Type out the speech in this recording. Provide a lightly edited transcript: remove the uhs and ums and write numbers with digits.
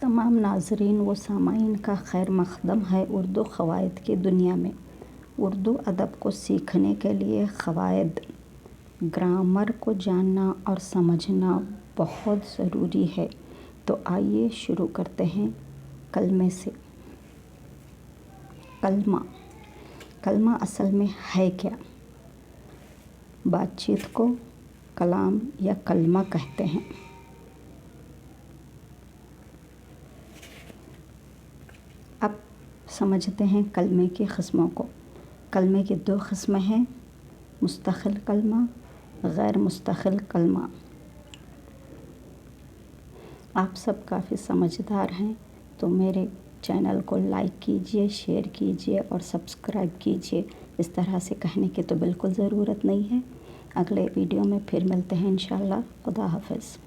तमाम नाज़रीन व सामाईन का खैर मक़दम है उर्दू क़वायद की दुनिया में। उर्दू अदब को सीखने के लिए क़वायद, ग्रामर को जानना और समझना बहुत ज़रूरी है। तो आइए शुरू करते हैं कलमे से। कलमा असल में है क्या? बातचीत को कलाम या कलमा कहते हैं। अब समझते हैं कलमे की क़िस्मों को। कलमे की 2 क़िस्में हैं, मुस्तक़िल कलमा, गैर मुस्तक़िल कलमा। आप सब काफ़ी समझदार हैं, तो मेरे चैनल को लाइक कीजिए, शेयर कीजिए और सब्सक्राइब कीजिए। इस तरह से कहने की तो बिल्कुल ज़रूरत नहीं है। अगले वीडियो में फिर मिलते हैं इंशाअल्लाह। खुदा हाफ़िज़।